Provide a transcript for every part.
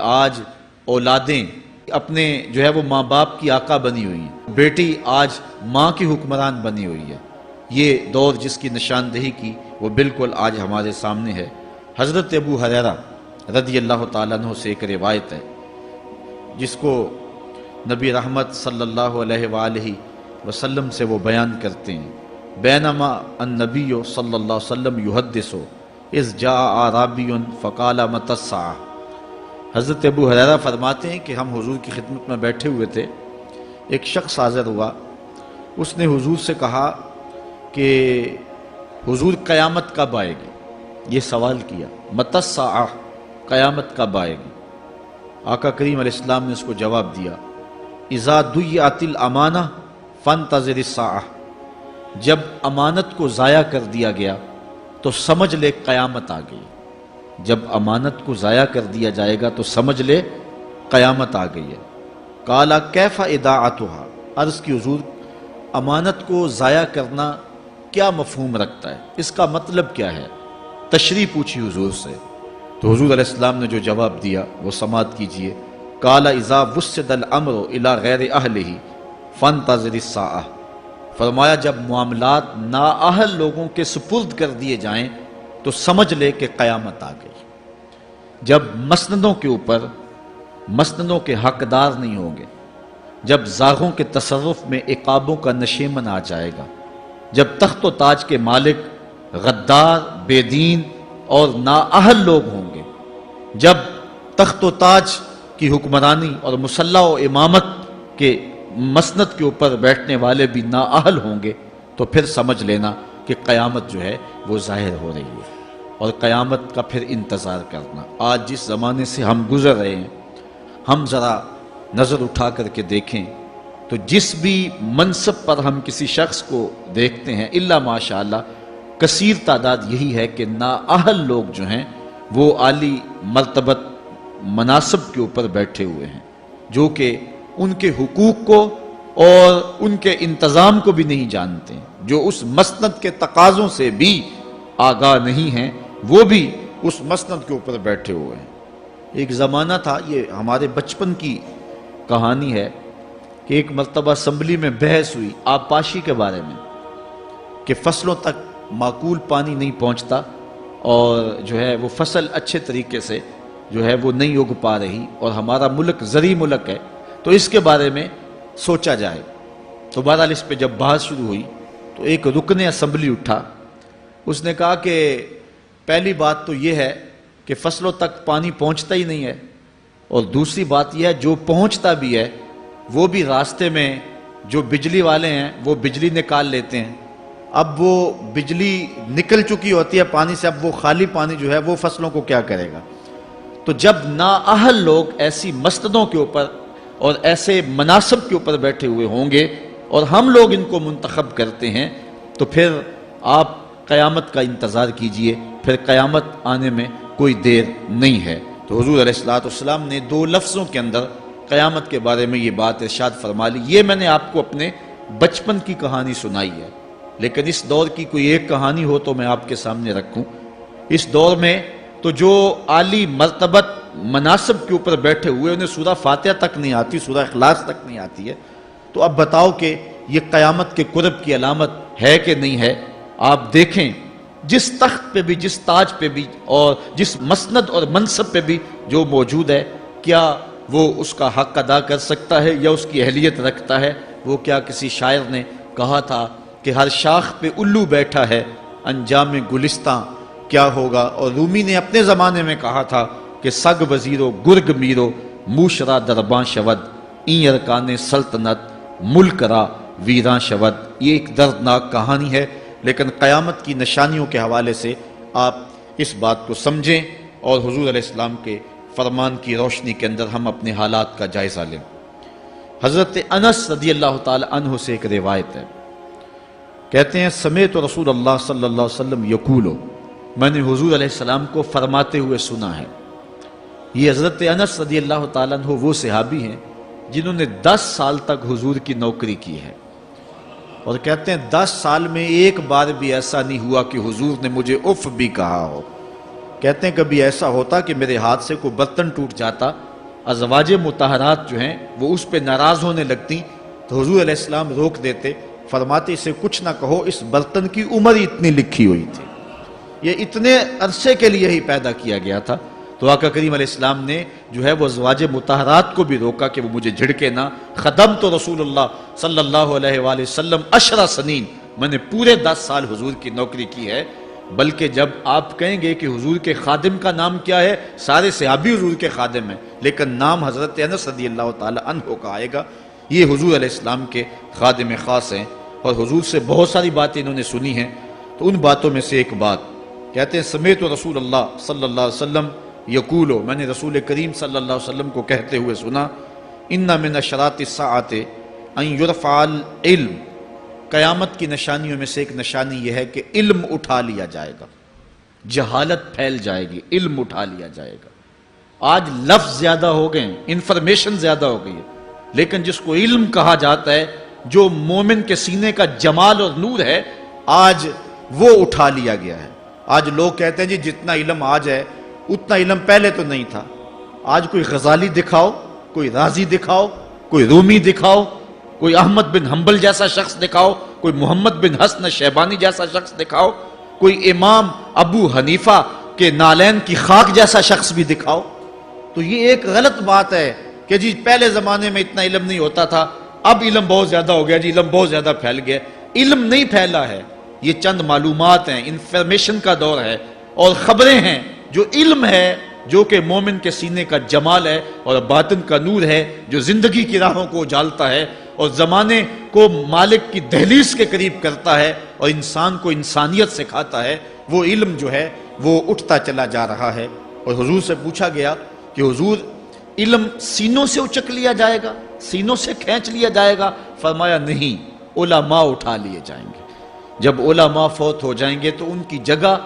آج اولادیں اپنے جو ہے وہ ماں باپ کی آقا بنی ہوئی ہیں، بیٹی آج ماں کی حکمران بنی ہوئی ہے۔ یہ دور جس کی نشاندہی کی وہ بالکل آج ہمارے سامنے ہے۔ حضرت ابو ہریرہ رضی اللہ تعالیٰ عنہ سے ایک روایت ہے جس کو نبی رحمت صلی اللہ علیہ وآلہ وسلم سے وہ بیان کرتے ہیں۔ بینما النبی صلی اللہ علیہ وسلم یحدث اذ جاء اعرابی فقال متی الساعہ۔ حضرت ابو ہریرہ فرماتے ہیں کہ ہم حضور کی خدمت میں بیٹھے ہوئے تھے، ایک شخص حاضر ہوا، اس نے حضور سے کہا کہ حضور قیامت کب آئے گی؟ یہ سوال کیا، متی الساعہ، قیامت کب آئے گی؟ آقا کریم علیہ السلام نے اس کو جواب دیا، اذا ضیعت الامانہ فانتظر الساعہ، جب امانت کو ضائع کر دیا گیا تو سمجھ لے قیامت آ گئی۔ جب امانت کو ضائع کر دیا جائے گا تو سمجھ لے قیامت آ گئی ہے۔ قالا کیف اضاعتھا، عرض کی حضور امانت کو ضائع کرنا کیا مفہوم رکھتا ہے، اس کا مطلب کیا ہے؟ تشریح پوچھی حضور سے تو حضور علیہ السلام نے جو جواب دیا وہ سماعت کیجئے۔ قالا اذا وسد الامر الی غیر اہلہ فانتظر الساعہ، فرمایا جب معاملات نااہل لوگوں کے سپرد کر دیے جائیں تو سمجھ لے کہ قیامت آ گئی۔ جب مسندوں کے اوپر مسندوں کے حقدار نہیں ہوں گے، جب زاغوں کے تصرف میں عقابوں کا نشیمن آ جائے گا، جب تخت و تاج کے مالک غدار، بے دین اور نااہل لوگ ہوں گے، جب تخت و تاج کی حکمرانی اور مسلح و امامت کے مسند کے اوپر بیٹھنے والے بھی نااہل ہوں گے، تو پھر سمجھ لینا کہ قیامت جو ہے وہ ظاہر ہو رہی ہے، اور قیامت کا پھر انتظار کرنا۔ آج جس زمانے سے ہم گزر رہے ہیں، ہم ذرا نظر اٹھا کر کے دیکھیں تو جس بھی منصب پر ہم کسی شخص کو دیکھتے ہیں، الا ماشاءاللہ کثیر تعداد یہی ہے کہ نااہل لوگ جو ہیں وہ عالی مرتبت مناصب کے اوپر بیٹھے ہوئے ہیں، جو کہ ان کے حقوق کو اور ان کے انتظام کو بھی نہیں جانتے، جو اس مسند کے تقاضوں سے بھی آگاہ نہیں ہیں، وہ بھی اس مسند کے اوپر بیٹھے ہوئے ہیں۔ ایک زمانہ تھا، یہ ہمارے بچپن کی کہانی ہے، کہ ایک مرتبہ اسمبلی میں بحث ہوئی آبپاشی کے بارے میں کہ فصلوں تک معقول پانی نہیں پہنچتا اور جو ہے وہ فصل اچھے طریقے سے جو ہے وہ نہیں اگ پا رہی، اور ہمارا ملک زرعی ملک ہے، تو اس کے بارے میں سوچا جائے۔ تو بہرحال اس پہ جب بحث شروع ہوئی تو ایک رکن اسمبلی اٹھا، اس نے کہا کہ پہلی بات تو یہ ہے کہ فصلوں تک پانی پہنچتا ہی نہیں ہے، اور دوسری بات یہ ہے جو پہنچتا بھی ہے وہ بھی راستے میں جو بجلی والے ہیں وہ بجلی نکال لیتے ہیں، اب وہ بجلی نکل چکی ہوتی ہے پانی سے، اب وہ خالی پانی جو ہے وہ فصلوں کو کیا کرے گا؟ تو جب نااہل لوگ ایسی مسندوں کے اوپر اور ایسے مناصب کے اوپر بیٹھے ہوئے ہوں گے اور ہم لوگ ان کو منتخب کرتے ہیں، تو پھر آپ قیامت کا انتظار کیجئے، پھر قیامت آنے میں کوئی دیر نہیں ہے۔ تو حضور علیہ السلام نے دو لفظوں کے اندر قیامت کے بارے میں یہ بات ارشاد فرما لی۔ یہ میں نے آپ کو اپنے بچپن کی کہانی سنائی ہے، لیکن اس دور کی کوئی ایک کہانی ہو تو میں آپ کے سامنے رکھوں۔ اس دور میں تو جو عالی مرتبت مناصب کے اوپر بیٹھے ہوئے انہیں سورہ فاتحہ تک نہیں آتی، سورہ اخلاص تک نہیں آتی ہے، تو اب بتاؤ کہ یہ قیامت کے قرب کی علامت ہے کہ نہیں ہے؟ آپ دیکھیں جس تخت پہ بھی، جس تاج پہ بھی، اور جس مسند اور منصب پہ بھی جو موجود ہے، کیا وہ اس کا حق ادا کر سکتا ہے یا اس کی اہلیت رکھتا ہے؟ وہ کیا کسی شاعر نے کہا تھا کہ ہر شاخ پہ الو بیٹھا ہے، انجام گلستاں کیا ہوگا؟ اور رومی نے اپنے زمانے میں کہا تھا کہ سگ وزیرو گرگ میرو موشرا درباں شود، این ارکان سلطنت ملک را ویراں شود۔ یہ ایک دردناک کہانی ہے، لیکن قیامت کی نشانیوں کے حوالے سے آپ اس بات کو سمجھیں اور حضور علیہ السلام کے فرمان کی روشنی کے اندر ہم اپنے حالات کا جائزہ لیں۔ حضرت انس رضی اللہ تعالی عنہ سے ایک روایت ہے، کہتے ہیں سمعت رسول اللہ صلی اللہ علیہ وسلم یقول، میں نے حضور علیہ السلام کو فرماتے ہوئے سنا ہے۔ یہ حضرت انس رضی اللہ تعالیٰ عنہ وہ صحابی ہیں جنہوں نے 10 سال تک حضور کی نوکری کی ہے، اور کہتے ہیں 10 سال میں ایک بار بھی ایسا نہیں ہوا کہ حضور نے مجھے اف بھی کہا ہو۔ کہتے ہیں کبھی ایسا ہوتا کہ میرے ہاتھ سے کوئی برتن ٹوٹ جاتا ازواج مطہرات جو ہیں وہ اس پہ ناراض ہونے لگتی تو حضور علیہ السلام روک دیتے، فرماتے اسے کچھ نہ کہو، اس برتن کی عمر ہی اتنی لکھی ہوئی تھی، یہ اتنے عرصے کے لیے ہی پیدا کیا گیا تھا۔ تو آقا کریم علیہ السلام نے جو ہے وہ ازواج مطہرات کو بھی روکا کہ وہ مجھے جھڑکے نہ۔ خدمت رسول اللہ صلی اللہ علیہ وآلہ وسلم 10 سنین، میں نے پورے 10 سال حضور کی نوکری کی ہے۔ بلکہ جب آپ کہیں گے کہ حضور کے خادم کا نام کیا ہے، سارے صحابی حضور کے خادم ہیں، لیکن نام حضرت انس رضی اللہ تعالی عنہ کا آئے گا، یہ حضور علیہ السلام کے خادم خاص ہیں، اور حضور سے بہت ساری باتیں انہوں نے سنی ہیں۔ تو ان باتوں میں سے ایک بات کہتے ہیں، سمیت رسول اللہ صلی اللہ علیہ وسلم یقولو، میں نے رسول کریم صلی اللہ علیہ وسلم کو کہتے ہوئے سنا، ان من اشراط الساعۃ ان یرفع العلم، قیامت کی نشانیوں میں سے ایک نشانی یہ ہے کہ علم اٹھا لیا جائے گا، جہالت پھیل جائے گی، علم اٹھا لیا جائے گا۔ آج لفظ زیادہ ہو گئے ہیں، انفارمیشن زیادہ ہو گئی ہے، لیکن جس کو علم کہا جاتا ہے، جو مومن کے سینے کا جمال اور نور ہے، آج وہ اٹھا لیا گیا ہے۔ آج لوگ کہتے ہیں جی جتنا علم آج ہے اتنا علم پہلے تو نہیں تھا۔ آج کوئی غزالی دکھاؤ، کوئی رازی دکھاؤ، کوئی رومی دکھاؤ، کوئی احمد بن حنبل جیسا شخص دکھاؤ، کوئی محمد بن حسن شیبانی جیسا شخص دکھاؤ، کوئی امام ابو حنیفہ کے نالین کی خاک جیسا شخص بھی دکھاؤ، تو یہ ایک غلط بات ہے کہ جی پہلے زمانے میں اتنا علم نہیں ہوتا تھا، اب علم بہت زیادہ ہو گیا، جی علم بہت زیادہ پھیل گیا۔ علم نہیں پھیلا ہے، یہ چند معلومات ہیں، انفارمیشن کا دور ہے، اور خبریں ہیں۔ جو علم ہے، جو کہ مومن کے سینے کا جمال ہے اور باطن کا نور ہے، جو زندگی کی راہوں کو اجالتا ہے اور زمانے کو مالک کی دہلیز کے قریب کرتا ہے اور انسان کو انسانیت سکھاتا ہے، وہ علم جو ہے وہ اٹھتا چلا جا رہا ہے۔ اور حضور سے پوچھا گیا کہ حضور علم سینوں سے اچک لیا جائے گا، سینوں سے کھینچ لیا جائے گا؟ فرمایا نہیں، علماء اٹھا لیے جائیں گے۔ جب علماء فوت ہو جائیں گے تو ان کی جگہ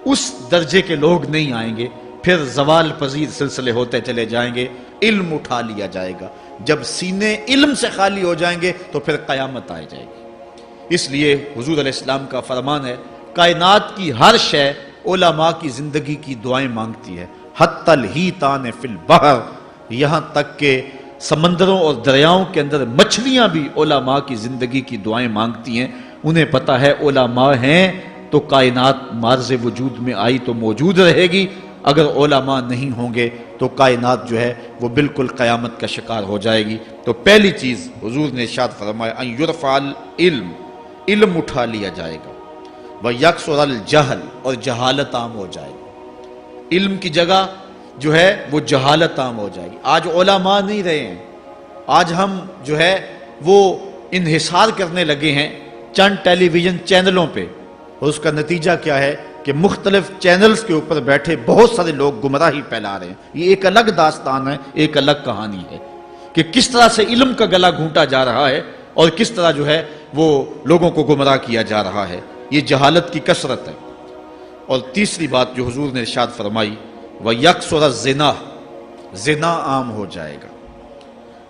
اس درجے کے لوگ نہیں آئیں گے، پھر زوال پذیر سلسلے ہوتے چلے جائیں گے، علم اٹھا لیا جائے گا۔ جب سینے علم سے خالی ہو جائیں گے تو پھر قیامت آ جائے گی۔ اس لیے حضور علیہ السلام کا فرمان ہے، کائنات کی ہر شے علماء کی زندگی کی دعائیں مانگتی ہے، حتی الحیتان فی البحر، یہاں تک کہ سمندروں اور دریاؤں کے اندر مچھلیاں بھی علماء کی زندگی کی دعائیں مانگتی ہیں۔ انہیں پتہ ہے علماء ہیں تو کائنات معرض وجود میں آئی تو موجود رہے گی، اگر علماء نہیں ہوں گے تو کائنات جو ہے وہ بالکل قیامت کا شکار ہو جائے گی۔ تو پہلی چیز حضور نے ارشاد فرمایا، ان یرفع العلم، علم اٹھا لیا جائے گا، ویکثر الجہل، اور جہالت عام ہو جائے گی۔ علم کی جگہ جو ہے وہ جہالت عام ہو جائے گی۔ آج علماء نہیں رہے ہیں، آج ہم جو ہے وہ انحصار کرنے لگے ہیں چند ٹیلی ویژن چینلوں پہ، اور اس کا نتیجہ کیا ہے کہ مختلف چینلز کے اوپر بیٹھے بہت سارے لوگ گمراہی پھیلا رہے ہیں۔ یہ ایک الگ داستان ہے، ایک الگ کہانی ہے کہ کس طرح سے علم کا گلا گھونٹا جا رہا ہے اور کس طرح جو ہے وہ لوگوں کو گمراہ کیا جا رہا ہے۔ یہ جہالت کی کثرت ہے۔ اور تیسری بات جو حضور نے ارشاد فرمائی، وَيَكْثُرَ الزِّنَا، زنا عام ہو جائے گا۔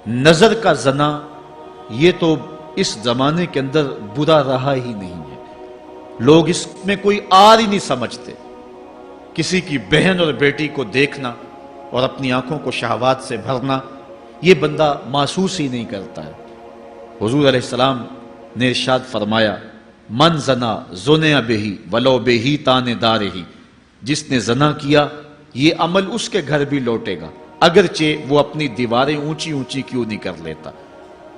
نظر کا زنا یہ تو اس زمانے کے اندر برا رہا ہی نہیں ہے، لوگ اس میں کوئی آر ہی نہیں سمجھتے۔ کسی کی بہن اور بیٹی کو دیکھنا اور اپنی آنکھوں کو شہوات سے بھرنا، یہ بندہ محسوس ہی نہیں کرتا ہے۔ حضور علیہ السلام نے ارشاد فرمایا، من زنا زنیا بہی ولو بہی تان دارہی، جس نے زنا کیا یہ عمل اس کے گھر بھی لوٹے گا، اگرچہ وہ اپنی دیواریں اونچی اونچی کیوں نہیں کر لیتا۔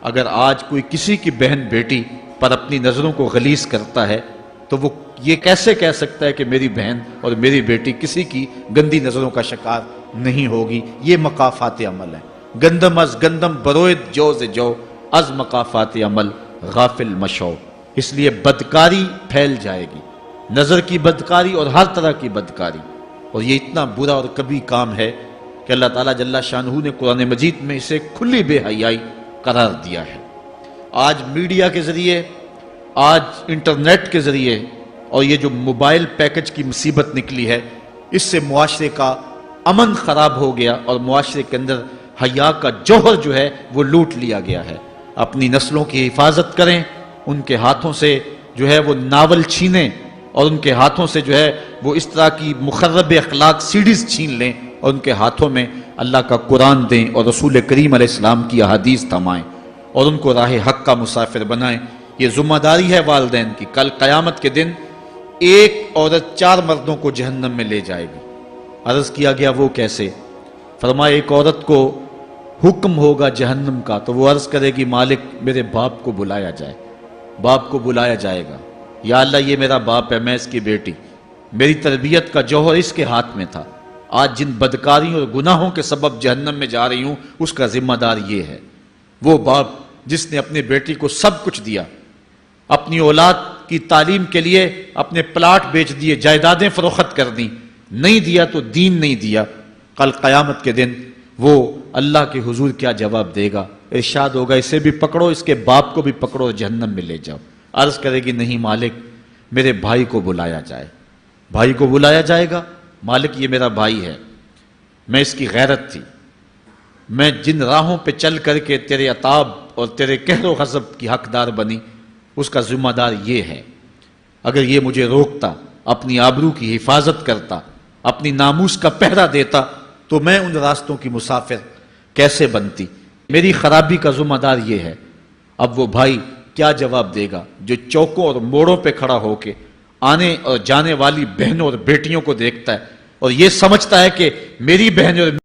اگر آج کوئی کسی کی بہن بیٹی پر اپنی نظروں کو غلیظ کرتا ہے تو وہ یہ کیسے کہہ سکتا ہے کہ میری بہن اور میری بیٹی کسی کی گندی نظروں کا شکار نہیں ہوگی؟ یہ مقافات عمل ہے۔ گندم از گندم بروید جو ز جو، از مقافات عمل غافل مشو۔ اس لیے بدکاری پھیل جائے گی، نظر کی بدکاری اور ہر طرح کی بدکاری، اور یہ اتنا برا اور کبھی کام ہے کہ اللہ تعالیٰ جل شانہ نے قرآن مجید میں اسے کھلی بے حیائی قرار دیا ہے۔ آج میڈیا کے ذریعے، آج انٹرنیٹ کے ذریعے، اور یہ جو موبائل پیکج کی مصیبت نکلی ہے، اس سے معاشرے کا امن خراب ہو گیا اور معاشرے کے اندر حیا کا جوہر جو ہے وہ لوٹ لیا گیا ہے۔ اپنی نسلوں کی حفاظت کریں، ان کے ہاتھوں سے جو ہے وہ ناول چھینیں، اور ان کے ہاتھوں سے جو ہے وہ اس طرح کی مخرب اخلاق سیڈیز چھین لیں، اور ان کے ہاتھوں میں اللہ کا قرآن دیں اور رسول کریم علیہ السلام کی احادیث تھمائیں اور ان کو راہ حق کا مسافر بنائیں۔ یہ ذمہ داری ہے والدین کی۔ کل قیامت کے دن ایک عورت 4 مردوں کو جہنم میں لے جائے گی۔ عرض کیا گیا وہ کیسے؟ فرمایا ایک عورت کو حکم ہوگا جہنم کا تو وہ عرض کرے گی مالک میرے باپ کو بلایا جائے۔ باپ کو بلایا جائے گا، یا اللہ یہ میرا باپ ہے، میں اس کی بیٹی، میری تربیت کا جوہر اس کے ہاتھ میں تھا، آج جن بدکاریوں اور گناہوں کے سبب جہنم میں جا رہی ہوں اس کا ذمہ دار یہ ہے۔ وہ باپ جس نے اپنے بیٹی کو سب کچھ دیا، اپنی اولاد کی تعلیم کے لیے اپنے پلاٹ بیچ دیے، جائیدادیں فروخت کر دیں، نہیں دیا تو دین نہیں دیا، کل قیامت کے دن وہ اللہ کے حضور کیا جواب دے گا؟ ارشاد ہوگا اسے بھی پکڑو، اس کے باپ کو بھی پکڑو اور جہنم میں لے جاؤ۔ عرض کرے گی نہیں مالک میرے بھائی کو بلایا جائے۔ بھائی کو بلایا جائے گا، مالک یہ میرا بھائی ہے، میں اس کی غیرت تھی، میں جن راہوں پہ چل کر کے تیرے عتاب اور تیرے قہر و غضب کی حقدار بنی اس کا ذمہ دار یہ ہے۔ اگر یہ مجھے روکتا، اپنی آبرو کی حفاظت کرتا، اپنی ناموس کا پہرا دیتا تو میں ان راستوں کی مسافر کیسے بنتی؟ میری خرابی کا ذمہ دار یہ ہے۔ اب وہ بھائی کیا جواب دے گا جو چوکوں اور موڑوں پہ کھڑا ہو کے آنے اور جانے والی بہنوں اور بیٹیوں کو دیکھتا ہے اور یہ سمجھتا ہے کہ میری بہنیں اور